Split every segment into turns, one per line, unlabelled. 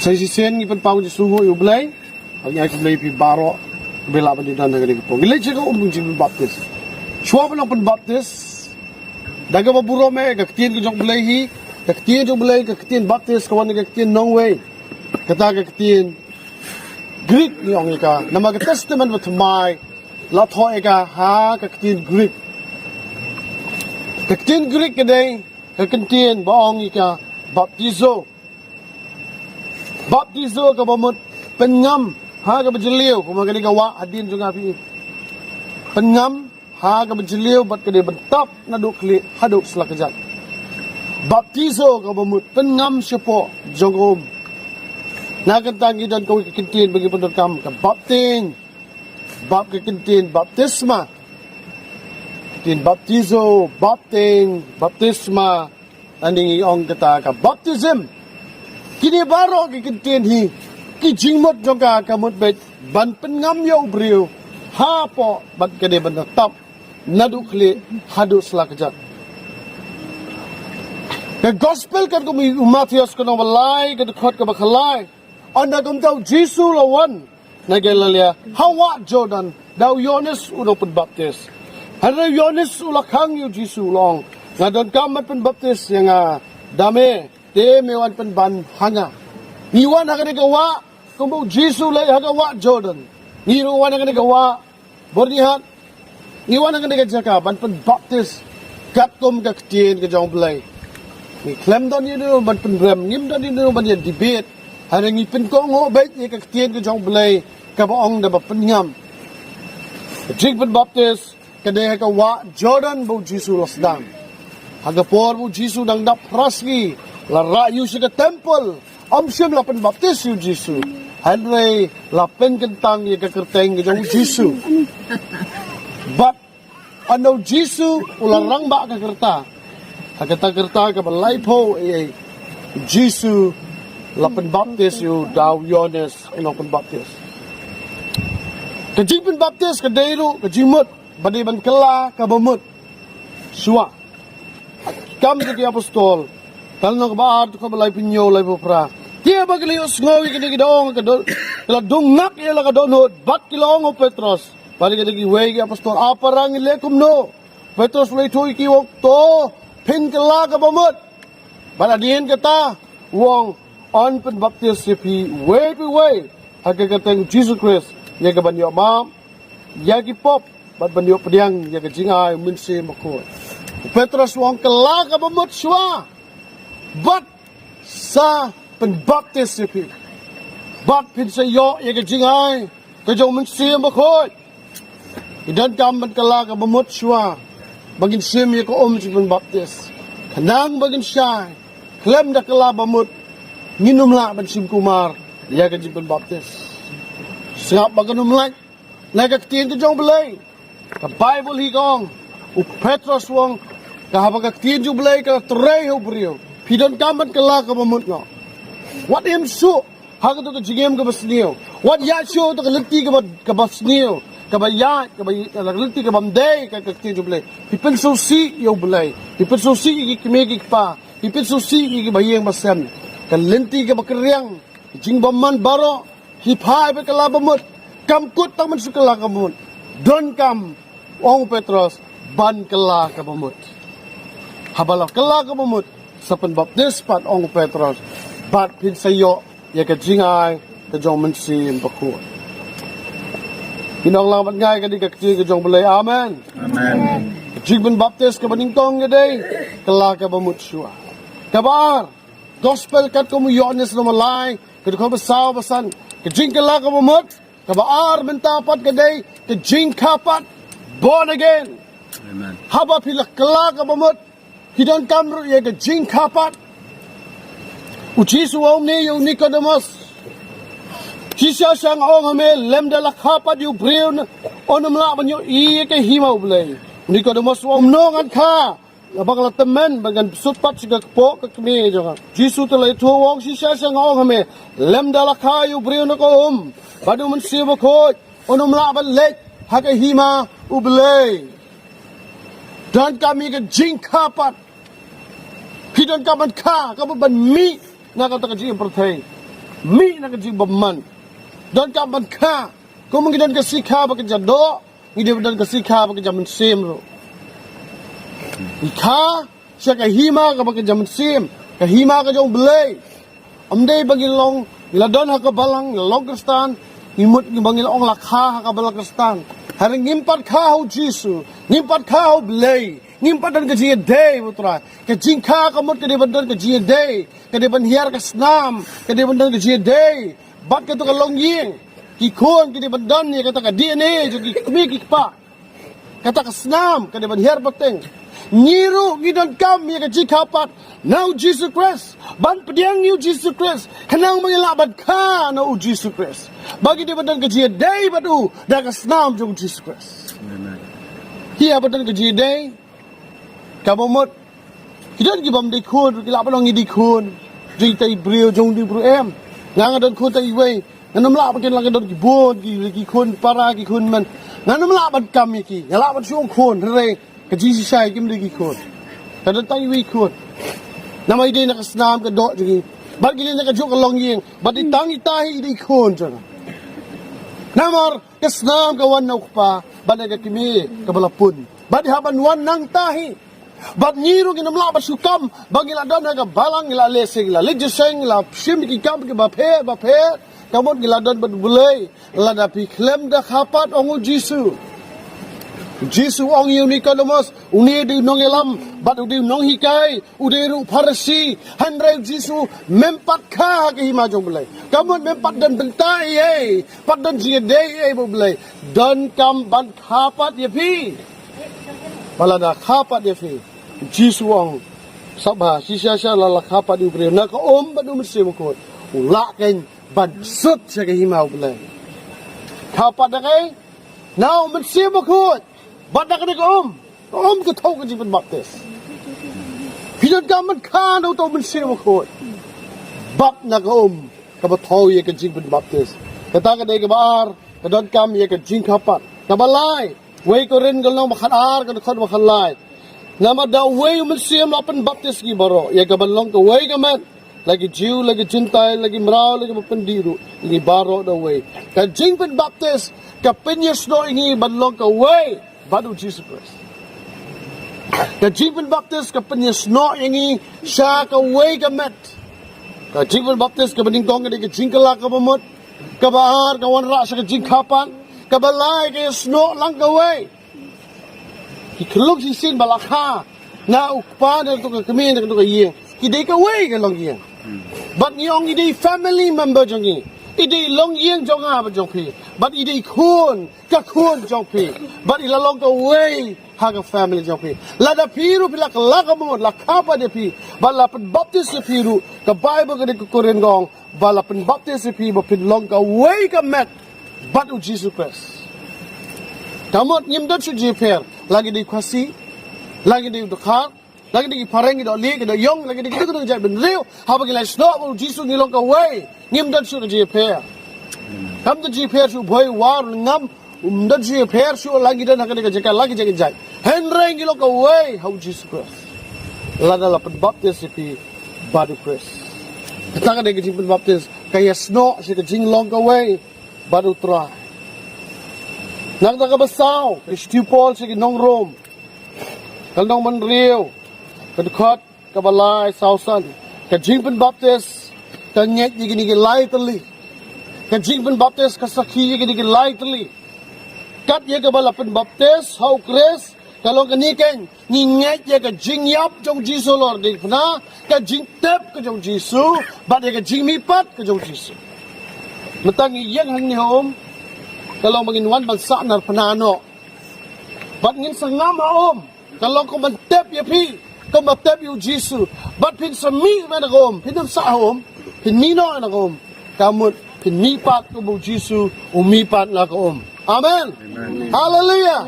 Saya sisen ni pau Jisu yu Blei. Ang Blei pi baroh bela pa ditan ngani ko. Gilay siya ko jingpyn baptis. Chua pa lang baptis. Daga ba burom kaktin ko jong Blei hi. Kaktin jong Blei kaktin baptis kawan kaktin nongway. Kata kaktin Greek ni ong ika. Na mag testament with my latho ika ha kaktin Greek. Kaktin Greek kaday kaktin baong ika baptizo. Baptizo ka bamut pengam ha ka bejeliu kuma kani gawa adin juga pi. Pengam ha ka bejeliu bat kade bentap naduk kli haduk selakajat. Baptizo ka bamut pengam sepo jongom. Nakan tangi dan kau kekintin bagi pyndonkam ka bapting. Bap kekintin baptisma. Tin baptizo, bapting, baptisma aning iong kata ka baptism. Kini baroh kekintin hi ki jingmot jongka kamut bet ban pengam yo briu ha po bat kade ban tap naduk kli haduk selakajat. The gospel kan kami Matius kono balai ke dekat ke bakalai. Anda kum tahu Jisu lawan nagelalia hawa Jordan dau Yohanes udah penbaptis. Ada Yohanes ulakang yu Jisu long. Ngadon kamat penbaptis yang dame te mewan penban hanga. Niwan akan digawa kumbu Jisu lay hagawa Jordan. Niwan akan digawa bornihat. Niwan akan digajaka ban penbaptis katum kaktin ke jong Blei. Ni klem don you ban penrem ngim don you ban debate. Hari ni penkong ho baik ni kaktin ke jong Blei ka baong da pengam. Jingpyn baptis kadai hagawa Jordan bu Jisu lasdam. Hagapor bu Jisu dang dap rasgi. Lara yu sa temple. Amsyam lapan baptis yu Jisu. Henry lapan kentang yu kakerteng ke jong Jisu. But ano Jisu ularang ba kakerta. Hakata-kerta ka balay po Jisu lapan baptis yu daw Yohanes lapan baptis. Kajingpyn baptis kadairu kajimut badiban kala kabamut. Suwa. Kam ke apostol. Talno ba at ko balay pinyo lay popra. Dia bagli Sngewbha kini kidong kadol. Kala dungak ila kadonod bat kilong o Petros. Bali kini way ke apostol aparang ilekum no. Petros lay toy ki wakto pin kala ka bamut. Baladiin kata wong on penbaptis si way. Hagkateng Jisu Khrist ya ka banyo mam. Ya ki pop bat banyo pediang ya ka jingay minsi makoy. Petros wong kala ka bamut swa. But sa penbaptis sipi. But pinsayo ya ka jingay. Kajong minsi makoy. Idan kaman kala ka bamut swa. Bagin sim ya ka si penbaptis. Kanang bagin siya. Klem da kala bamut. Nginumla ban sim kumar. Ya ka jingpyn baptis. Sengap baganumlak. Nagaktiin ka jong Blei. Ka Bible hikong. U Petros wong. Kahabagaktiin jong Blei ka Trai ho brio. Pyndonkam kala ka bamut nga. What him so? Haga to ka jingem ka basniyo. What ya show to ka liti ka basniyo. Kabayat, kabaliti ka bamday, kakaktin jong Blei. Pipin susi yo Blei. Pipin susi ikikimigik pa. Pipin susi ikibayeng Basan. Kalinti ka bakiryang. Jingbaman baroh. Hikai pa kalabamut. Kamkut ang mansukala ka bamut. Don kam, ong Petros, ban kala ka bamut. Habala kala ka bamut. Sa penbaptis pat ong Petros. Bat pinsayo, ya ka jingay, ka jong mansim bakut. Pinang lang ngay ka di kakti ka jong Blei. Amen.
Amen.
Jingpyn baptis ka baningtong ka day. Kala ka bamut siya. Kabar. Gospel kat ko mo Yohanes Khongmalai. Kadukong basaw basan. Kajing kala ka bamut. Kabaar mentapat ka day. Kajing kapat. Born again.
Amen.
Haba pila kala ka bamut. Hidang kamro ya kajing kapat. Ujisu om ni yung Nicodemus. Kisya siyang ong hame lem dala kapat yung briw na onam laban yung iaki himaw Blei. Nicodemus om nongan ka. Bakla temen bagan supat siga po kakmi joka. Jisu talay tuwong kisya siyang ong hame lem dala ka yung briw na ko Badu mensiwa ko onam laban lek haki hima u Blei. Dan kami ke jing kapat. Pyndonkam ka kamu ban mi naka ta ka jing perthai. mi na kajing baman don ka ban kha ko mong don ka sikha ba ka jado ngi de don ka sikha ba ka jaman sem ro ikha siya ka hima ka ba ka jaman sem ka hima ka jong Blei amde bagi long ila don ha ka balang long kristan imut ni bangil ong lakha ha ka balang kristan haring ngimpat kha ho Jisu ngimpat kha ho Blei ngimpat don ka jie day putra ka jingkha ka mut ka de don ka jie day ka de ban hiar ka snam ka de don ka jie day bat ka to ka long ying ki khon ki de ban don ni ka ta ka DNA jo ki kmi ki pa kata ka snam ka de ban hiar bateng Nyiru ngidon kam ya ka jikapat now Jisu Khrist ban pediang new Jisu Khrist kanang mangilaban ka na u Jisu Khrist bagi di badan keji day batu da ka snam jong Jisu Khrist amen hiya badan keji day ka bomot kidon ki bam de khon ki la balong di khon ji tai brio jong di bro em ngang don khon tai wei nanam la bakin lang don ki bon ki khon para ki khon man nanam la ban kam ki la ban shong khon re Kajisi siya, kim lagi khon. Kada tayo wi khon. Namay din nakasnam ka do jigi. Bad gili nakajok ka long ying. Bad itangi tahi di khon jana. Namar kasnam ka wan nauk pa. Bad nagakimi kabalapun. Bad haban wan nang tahi. Bad nyiru ginamla ba sukam. Bagila don naga balang ila lesing ila lejeseng ila sim ki kam ki bape. Kamon gila don bad Blei. Ladapi klem da kapat ongo Jisu. Jisu ong unikalamos uni di nong elam bat di nong hikai uderu parsi handrai Jisu mempat kha ke hima jong Blei kamun mempat dan bynta ye pat dan ieid ye bo Blei dan kam ban khapat ye pi balada khapat ye pi Jisu ong sabha sisa la khapat di bre na ka bat mesti ko ula ken ban sut se ke hima Blei khapat da kai now mesti ko Bat nak ni ka ka tau ka jingpynbaptis. Hidan ka man ka na utaw man siya makot. Bat na ka ka ba tau ye ka jingpynbaptis. Kata ka day ka baar, ka don kam ye ka jingkapat. Kabalay, way ko rin galang makanar, ka nakon makalay. Nama da way man siya mapan baptis ki baroh. Ye ka balong ka way ka man. Lagi Jew, lagi Gentile, lagi Mrao, lagi mapandiru. Ini baroh da way. Ka jingpynbaptis, ka pinyas no ingi balong ka way. Badu Jisu Khrist. Ka jingpynbaptis ka penyesno ingi sha ka way ka met. Ka jingpynbaptis ka beningtong ka jingkala ka bamot. Ka baar ka wanra sa ka jingkapan. Ka balay ka sno lang ka way. Kiklog si sin balakha. Na ukpa na ito ka kami na ito ka yeng. Hindi ka way ka lang yeng. But ngiyong hindi family member jongi. Idi long yeng jong ha ba jong pi. But idi khon ka khon jong pi. But ila long ka way ha ka family jong pi. La da piru pila ka la ka mo la ka pa de pi. Ba la pen baptis piru ka Bible ka de ko koren gong. Ba la pen baptis pi ba pin long ka way ka met. But u Jisu Khrist. Kamot nyim dot su jiper lagi di kwasi. Lagi di dokar. Lagi di pareng di li ke yong lagi di kita tu jai ben reu ha ba gilai sno u Jisu ni long ka way ngim dan su ji per kam da ji per su boy war ngam da ji per su lagi dan ka jeka lagi jeka jai hen reng gi long ka way how Jisu Khrist la da la pen baptis pi badu Khrist ta ka de ji pen baptis ka ya sno si ka jing long ka way badu Trai nak da ka basau ki stu Paul si nong rom kal nong man riu Kadukot, kabalay, sausan. Ka jingpynbaptis, ka nyet yigini gilay tali. Ka jingpynbaptis, ka sakhi yigini gilay tali. Kat ye kabalapynbaptis, how Khrist, kalong kaniken, ni nyet ye ka jingyap jong Jisu Lord. Di na, ka jingtep ka jong Jisu, bat ye ka jingmipat ka jong Jisu. Matang iyang hang ni hom, kalong maginwan bansa nar panano. Bat ngin sangam haom, kalong kumantep ye pi. Kung matep yung Jisu. But pin sa mi man akom. Pinam sa akom. Pin mino an akom. Kamot pin mipat ko mo Jisu. Umipat na akom. Amen. Hallelujah.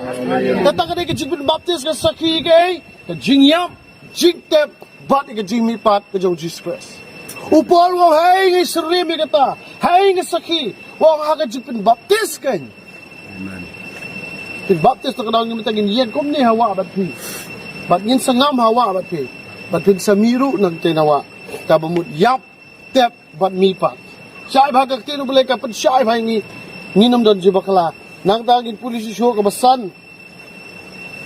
Kata ka di ka jingpynbaptis ka sakhi kay. Ka jingyam. Jingtep. Bat ka jingmipat ka jong Jesus Khrist. Upol mo hay ngay sarimi kata. Hay ngay sakhi. Wang ka jingpynbaptis kay. Amen. Pinbaptis na kadang yung mitagin. Yan kum ni hawa bat pi. Bat ngin sangam hawa bat pi. Bat pin sa miru nang tinawa. Kabamut yap tep bat mipat. syai bhagak tin boleh ka pen syai bhai ni nam don bakla nang tagin polisi show ka Basan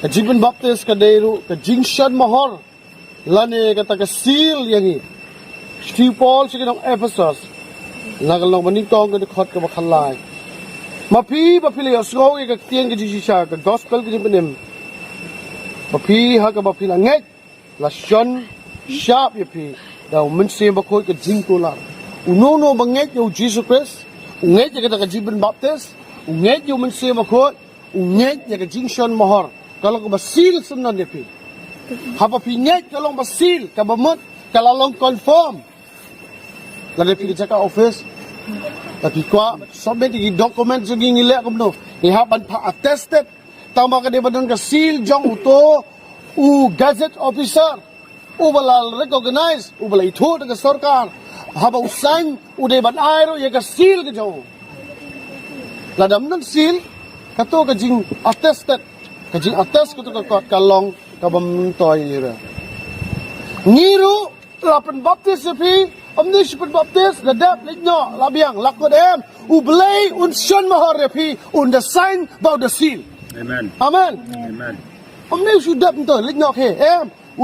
ka Jngen baptis ka deiru ka jingshan mahor lane ka ta ka seal yangi Steve Paul sikinong Ephesus nagalong manintong ka khot ka bakhalai mapi bapili osgo ka tien ka jisisha ka gospel ka pynym mapi ha ka bapila ngai la shon sharp yapi daw mensim bakoi ka jingkola unono banget yo Jisu Khrist unget ya ka Jngen baptis unget yo mensim bakoi unget ya ka jingshan mahor kalau ka basil sunan yapi hapa pinget kalau basil ka bamut kalau long confirm la depi ka office tapi kwa submit di dokumen segi ngilek kumno ni haban pa attested tama ka de badon ka seal jong uto u gazette officer u bala recognize u bala itu ka sarkar haba usain u de ban airo ye ka seal ka jong la dam nan seal ka to ka jing attested ka jing attest ka to ka kot ka long ka bam toy ira ngiru lapan baptis pi omnis baptis la dap no la biang la ko dem u Blei un shon mahor pi un the sign about the seal
Amen.
amen
Amen.
omnis u dap to no ke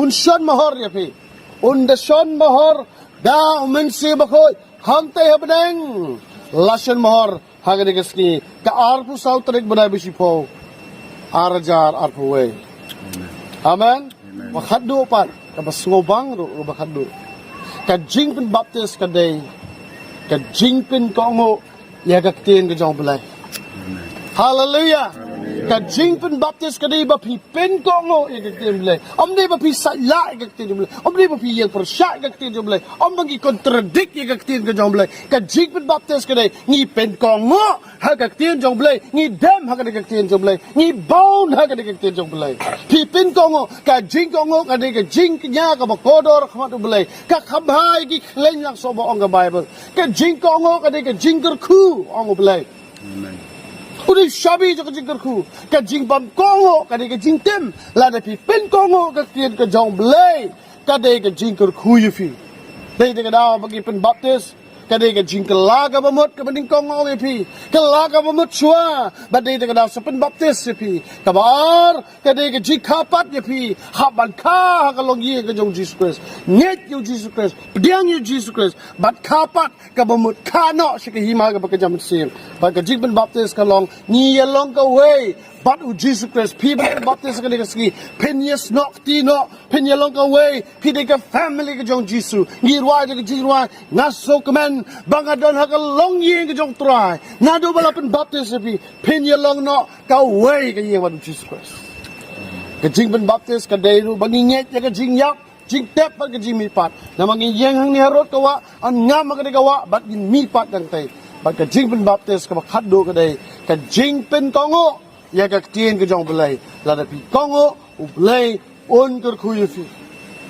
un shon mahor pi un the shon mahor da men se bakoi hang te habdeng la shon mahor hagade gesni ka arpu sautrek badai bisi po arajar arpu we amen wa khaddu pan ka basngobang ro ba khaddu ka jingpynbaptis ka day ka jingpynkongo ya ka tin ka jong Blei hallelujah ka jingpynbaptis ka day ba pi pynkongo ya ka tin Blei om day ba pi sala ya ka tin Blei om day ba pi yang persya ya ka tin Blei om bagi contradict ya ka tin ka jong Blei ka jingpynbaptis ka day ni pynkongo ha ka tin jong Blei ni dem ha ka tin jong Blei ni bone ha ka tin jong Blei pi pynkongo ka jingkongo ka day ka jing nya ka ba kodor khamat Blei ka khabhai ki kleng lang so ba ong ka bible ka jingkongo ka day ka jingker khu ong Blei
Amen.
Uri shabi jo ka jingker khu ka jingbam kongo ka day ka jingtem la da pi pynkongo ka tin ka jong Blei ka day ka jingker khu yifi day ka daw bagi pynbaptis kadai ka jingkala ka bamut ka banding kongo pi kala ka bamut chua badai ka daw sa pynbaptis pi kabar kadai ka jikapat pi haban ka ka longi ka jong Jisu Khrist net yo Jisu Khrist pediang yo Jisu Khrist bat kapat ka bamut ka no sa ka hima ka ka jam sim ba ka jingpynbaptis ka long ni ya long ka way but u Jisu Khrist pi baptis ka ka ski penyes nok ti no penya long ka way pi de ka family ka jong Jisu ngirwa ka jingwa ngaso kaman bangadon ha ka long yin ka jong Trai nado bala pynbaptis pi penya long no ka way ka yin wa Jisu Khrist ka jingpynbaptis ka deiru banginget ya ka jingyap jing tep pa ka jing mipat na mangin yang hang ni harot ka wa an ngam ka de ka wa bat gin mipat dang tai bat ka jingpynbaptis ka khaddo ka dei ka jingpynkongo ya ka tien ka jong Blei la da pi kongo u Blei on kur khuyifi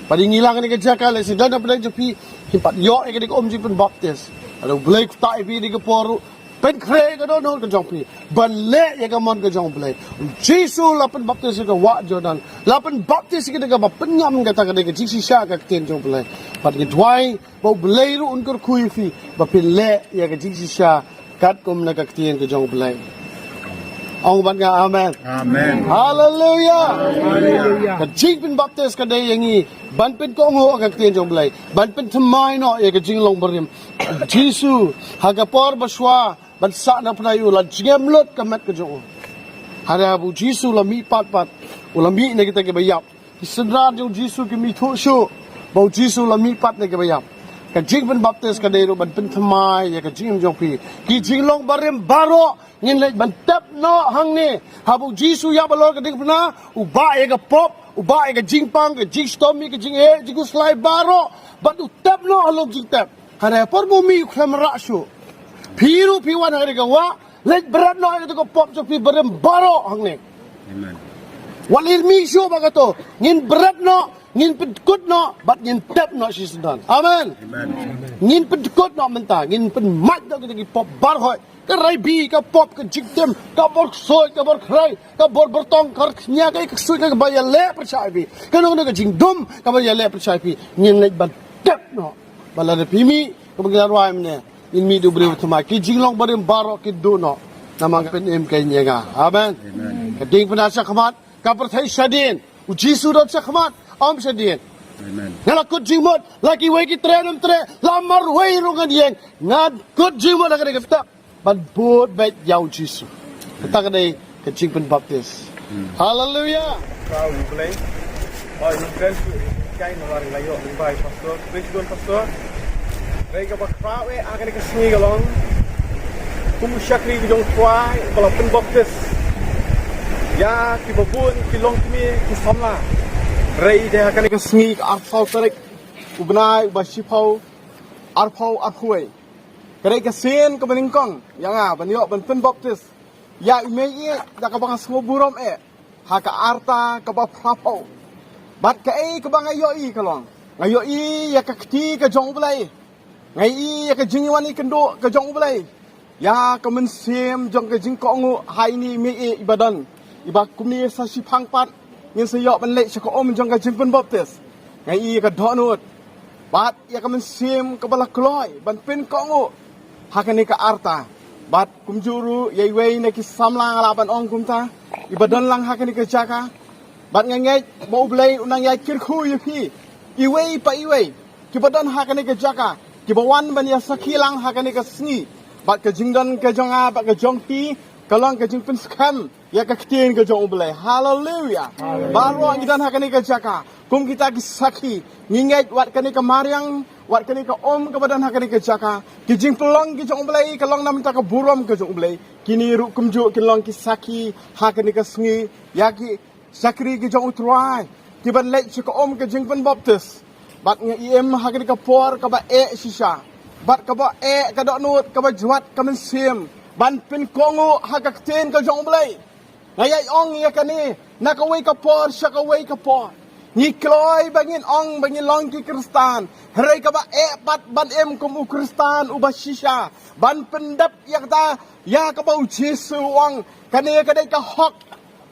padi ngilang ni ka jaka le si dan Blei pi himpat yo e ka de om jingpynbaptis ada Blei ku tai pi di ka poru pen kre ka don ka jong pi ban le ya ka mon ka jong Blei Jisu la pynbaptis ka wa Jordan la pynbaptis ka de ka ba penyam ka ta ka de ka jisi sha ka tien jong Blei pat ki Trai bo Blei ru un kur khuyifi ba pi le ya ka jisi sha kat kom na ka tien ka jong Blei ông ban nga amen
Amen.
hallelujah ka jingpynbaptis ka day yangi ban pen ko ngo ka tien jong Blei ban pen thamai no ye ka jing long barim Jisu hagapor baswa ban sa na pnayu la jngemlot ka mat ka jong hara bu Jisu la mi pat pat ula mi ne kita ke bayap kisra jong Jisu ki mi tho sho bo Jisu la mi pat ne ke bayap ka jingpynbaptis ka day ro ban pen thamai ye ka jing jong pi ki jing long barim baroh ngin le ban tap no hang ni habu Jisu ya balor ka dik na u ba ye ka pop u ba ye ka jingpang ka jing stormy ka jing jigu slai baro but u tap no along jing tap hara por bo mi khamra shu phiru phiwan hare ka wa le berat no ka ko pop so pi barem baro hang ni
Amen.
walil mi shu ba ka to ngin berat no ngin pedkut no bat ngin tap no si sendan amen
Amen.
ngin pedkut no menta ngin pen mat no ka pop bar hoi ka rai bi ka pop ka jiktem ka bor soi ka bor khrai ka bor bertong kar nya ka sui ka ba ya le percaya bi ka no ka jing dum ka ba ya le percaya bi ngin le ban tap no bala de pimi ka ba la roi mne in mi du beri tama ki jinglong barim baroh ki do no namang pynim kai nyega amen kading penasa khamat ka perthai sadin u Jisu dot sa khamat om sadin
Amen.
ngala kut jingmot laki wei ki trenum tre lamar wei rungan yeng ngad kut jingmot ka kita ban bot bet yau Jisu kita kadai ke jingpynbaptis haleluya
Kau Blei. Oh, Jngen hikai nawaring layo by pastor. Praise God pastor. Rega bakla akan kesini galong. Kumu syakri jong Trai kalau pynbaptis. Ya kibabun kilong kimi kisamla. Rei dia akan kesini arfau tarik ubnai ubasipau arfau arhuai. Kadai kesin ke beningkong yang banyo ban pynbaptis. Ya imei dak kabang burom haka arta kaba prapau. Bat kai kabang iohi kalong. Iohi ya kakti ke jong Blei. Ngai ya ke jingwani kendo ke jong Blei. Ya ke mensim jong ke jingkongu hai ni mi ibadan. Iba kumni sa sipang pat ngin sayok ban lek sako om jong ke jingpynbaptis. Ngai ke donut. Bat ya ke mensim ke bala kloi ban pin kongu. Hakani ke arta. Bat kumjuru yai wei na ki samlang laban ong kumta. Ibadan lang hakani ke jaka. Bat ngai mau Blei unang yai kirku yupi. Iwei pa iwei. Kibadan hakani ke jaka. Kibawan ban ya sakilang hakani ke sni. Bat ke jingdan ke jonga bat ke jonghi. Kalong ke jingpynskam ya ke ktin ke jong Blei. Haleluya. Baru ngidan hakani ke jaka. Kum kita ki saki. Nginget wat kani ke mariang. Wat kani ke om ke badan hakani ke jaka. Ki jingpelong ki jong Blei. Kalong nam ta ke burom ke jong Blei. Kini ru kumju kilong ki saki hakani ke sngi. Ya ki sakri ki jong Trai. Ki ban lek ke om ke jingpynbaptis. Bat nge iem hakani ke por ke ba shisha. Bat ke ba ke dok nut ke ba juat ke mensim. Ban pin kongu hakaktin ke jong Blei. Ngayai ong iakane naka wei ke por syaka wei ke por. Ni kloi bangin ong bangin long ki Kristan. Herai ke ba bat ban em kum u Kristan u ba shisha. Ban pendap yak ta ya ke ba Jisu wang kane ke dai ke hok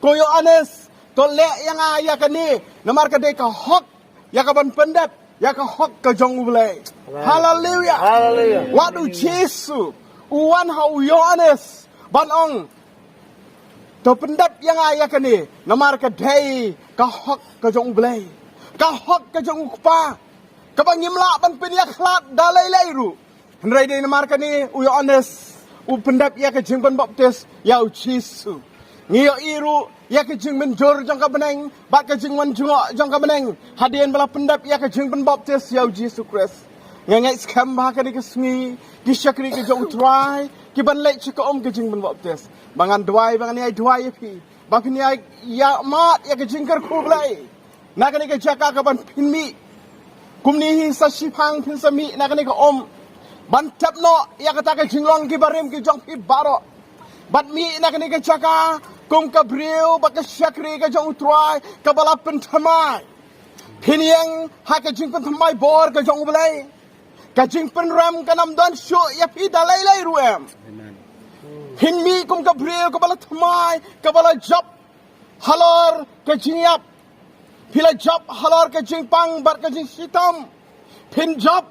koyo anes to le yang ya kane namar ke dai ke hok ya ke ban pendap ya ke hok ke jong Blei. Haleluya. Haleluya. Wadu Jisu uwan hau Yohanes ban ong to pendap yang ayah kani namar ke dai ka hok ke jong Blei ka hok ke jong kupa ka bangimla ban pin yak khlat dalai leiru hendrai dai namar kani u Yohanes u pendap ya ke jingpynbaptis ya u Jisu ngiyo iru ya ke jing menjur jong ka beneng bat ke jing manjungo jong ka beneng hadien bala pendap ya ke jingpynbaptis ya u Jisu Khrist ngai Sngewbha ka ni ke sngi ki syakri ke jong Trai ki ban lek ke om ke jingpynbaptis bangan duai bangan ai duai pi bakin ai ya mat ya ke jingkar ku Blei naka ni ke jaka ka ban pinmi kumni hi sa sipang pin sami naka ni ke om ban tapno ya ka ta ke jinglong ki barim ki jong pi baroh bat mi naka ni ke jaka kum ka briu ba ke syakri ke jong Trai ka bala pentamai piniang ha ke jingpyntamai bor ke jong Blei ka jingpynram ka nam don shu ya pi dalai lai ruem
Amen.
Hinmi kum ka briu ka bala thamai ka bala job halor ka jingyap pila job halor ka jingpang bar ka jing sitam pin job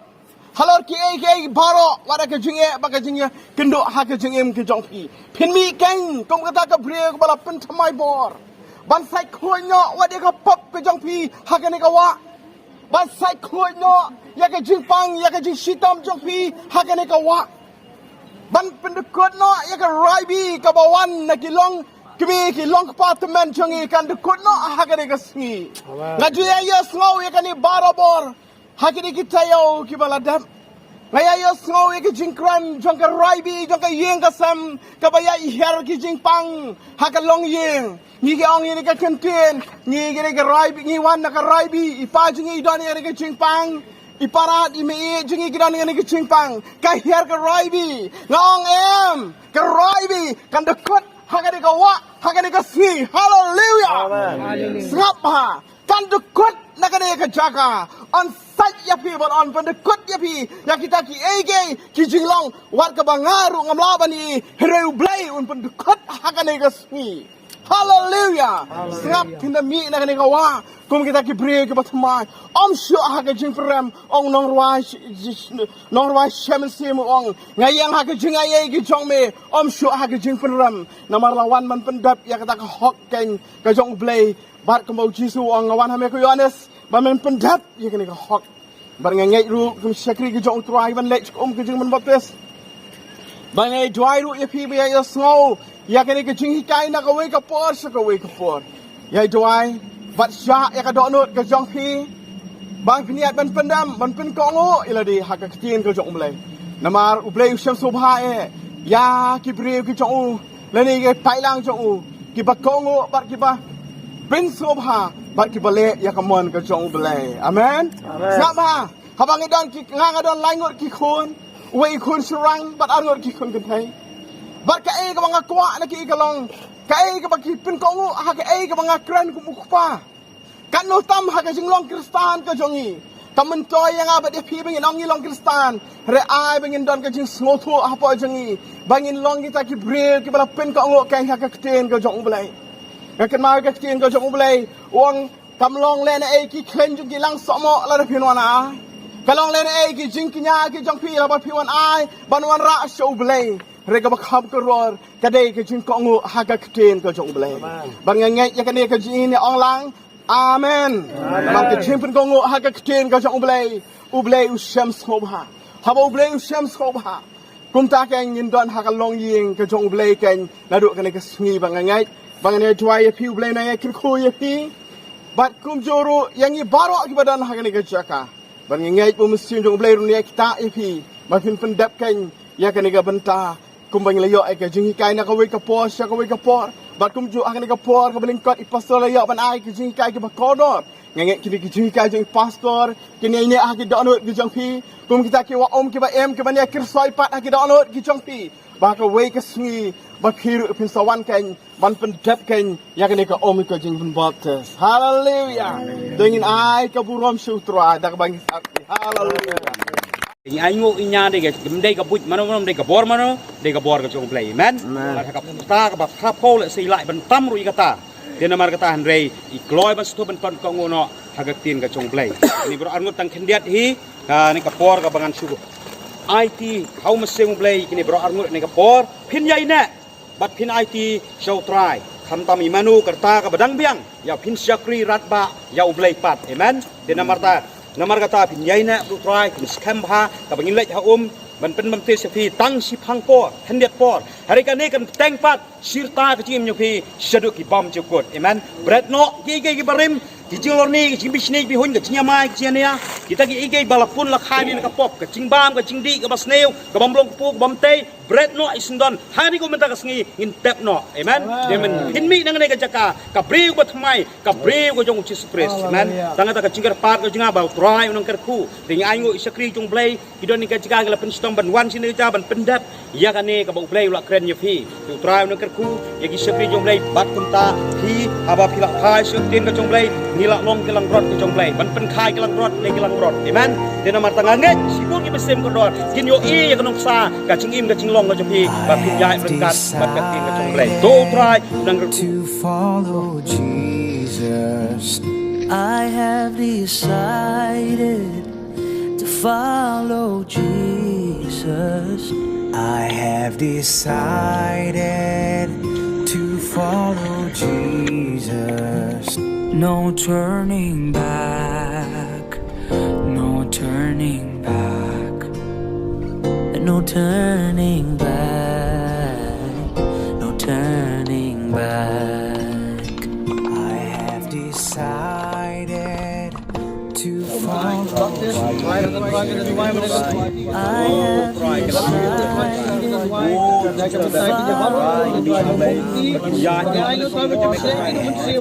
halor ki ai baroh wada ka jingye ba ka jingye kendo ha ka jingem ki jong pi pin mi keng kum ka ta ka briu ka bala pen thamai bor ban sai khoi no wada ka pop ka jong pi ha ka ni ka wa ban sai khoi no ya ka jingpang ya ka jing sitam jong pi ha ka ni ka wa ban pendekut no ya ka raibi ka bawan na kilong kimi kilong apartment jongi kan dekut no ha ka ka sngi ngaju ya yo slow ya ka ni barabor ha ka ni kita yo ki baladam ngaya yo slow ya ka jingkran jong ka raibi jong ka yeng ka sam ka baya her ki jingpang ha ka long yeng ni ke ong ni ka kenten ni ke ka raibi ni wan na ka raibi ipa jingi don ya ka jingpang iparat imi jingi kidan ngani ke jingpang ka her ka raibi ngong em ka raibi kan dekut hakani ka wa hakani ka si haleluya Sngewbha kan dekut nakani ka jaka on site ya pi but on pendekut ya pi ya kita ki ege ki jinglong wat ka bangaru ngamlabani hereu Blei un pendekut hakani ka si haleluya Sngap tinda mi nakani ka wa
kum kita ki bri ki batmai om shu ha ka jing pram ong nong rwai shem sim ong ngayang ha ka jing ai ki jong me om shu ha ka jing pram namar lawan man pendap ya kata ka hok keng ka jong blei bat kemau Jisu ong ngawan ha me ko Yohanes ba men pendap ya kene ka hok bar ngai ru kum shakri ki jong Trai ban lech ki jing man baptis ba ngai dwai ru ya pi ba ya snow ya kene ki jing hikai na ka we ka por sa ka we ka por ya dwai bat shah ya ka donut ka jong pi bang piniat ban pendam ban pen kongo ila di ha ka ktin ka jong blei namar u blei Sngewbha ya ki bre ki jong le ni ke pai lang jong ki ba kongo bat ki ba pin Sngewbha bat ki bale ya ka mon ka jong blei amen Sngewbha habang idon ki ngangadon langot ki khun we khun surang bat angot ki khun kan thai bat ka e ka bang kwa na ki ka long ka e ka ba ki pin kongo ha ka e ka bang kran ku mukpa kan no tam ha ka jinglong Kristan ka jongi kamen toy yang abat dia pi bangin ongi long Kristan re ai bangin don ka jing sngotu apa jongi bangin long kita ki bril ki bala pin kongo ka ha ka kten ka jong blai ka kan ma ka kten ka jong blai wong kam long len e ki klen ju ki lang somo la pin wana kalong len e ki jing kinya ki jong pi la ba pi wan ai ban wan ra show blai rega ba kham ka ror ka dei ka jing kongo ha ka kten ka jong blai bang ngai ya ka ne ka jing ni ong lang amen bang ka jing pin kongo ha ka kten ka jong blai u blai u sham Sngewbha ha ba u blai u sham Sngewbha kum ta ka ngin don ha ka long ying ka jong blai ken na du ka ne ka sngi bang ngai bang ne twai ya pi u blai na ya kin khu ya pi bat kum joro yang i baroh ki badan ha ka ne ka jaka bang ngai pu mesin jong blai ru ne kita ya pi ma pin pendap ken ya ka ne ka bynta kum bang layo ai ka jing hikai na ka we ka por sha ka we ka por bat kum ju akan ka por ka belingkot i pastor layo ban ai ka jing hikai ka ba kodor ngai kini ki jing hikai jing pastor kini ne ah ki donut ki jong pi kum kita ki wa om ki ba em ki ba ne kir soi pat ah ki donut ki jong pi ba ka we ka sngi ba phiru pin sawan ken ban pendap ken ya ka ne ka om ka jing pun baptis haleluya dengan ai ka burom sutra dak bang haleluya
ai ngộ nhà đây cái đây cái bụi mà nó đây cái bor mà nó đây cái bor cái trong Blei men là cái ta cái bạc khap khô lại xây lại bên tam rồi cái ta dia nama kata Andre ikloi bas tu ben kon kongo no hagak tin cái trong Blei ini bro angut tang kendiat hi ni cái bor cái bangan suku IT how mà xây Blei ini bro angut ni cái bor pin yai nè bat pin IT show Trai tham tam imanu kerta cái badang biang ya pin syakri ratba ya Blei pat amen dia nama kata pin yai na du Trai kin Sngewbha ka bangin lech ha man pen mam te sepi tang si phang por hendiat por hari kan ni kan teng pat sirta ka chim nyu pi shadu ki bom chu kot amen bread no ki barim ki jilor ni ki bisnik bi hun ka chinya mai ki nia kita ki balapun la khai ni ka pop ka chingbam ka chingdi ka basneu ka bom long pu bom te bread no isndon hari ko menta ka sngi in tep no amen demen hinmi nang ne ka jaka ka breu ko thmai ka breu ko jong Jisu Khrist amen tanga ta ka chingar pat ka jinga ba Trai unang kerku ding ai ngo isakri jong Blei kidon ni ka jika la pen stom ban wan sini ja ban pendap ya kan ne ka ba Blei la kren yu phi Trai unang kerku ya ki isakri jong Blei bat kumta phi aba phi la khai su tin ka jong Blei ni la long ke lang rot ka jong Blei ban pen khai ke lang rot le ke lang rot amen de namar tanga nge sibur ki besem ko dor kin yo ya kanong sa ka chingim ka chinglong ka jong phi ba phi yai berkat bat ka tin ka jong Blei to Trai unang kerku
to follow Jesus. I have decided to follow Jesus. I have decided to follow Jesus. No turning back, no turning back, no turning back, no turning back. I have decided to follow Jesus. I have decided to follow Jesus.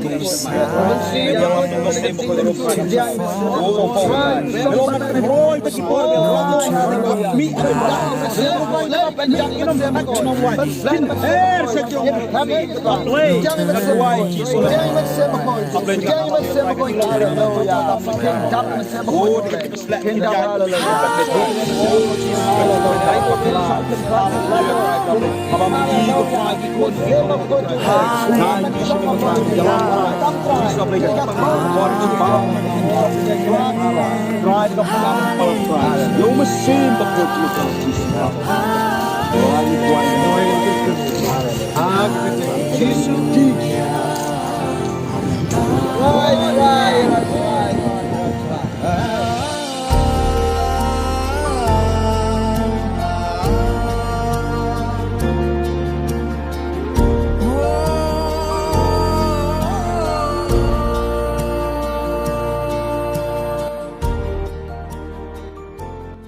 Jisu Khrist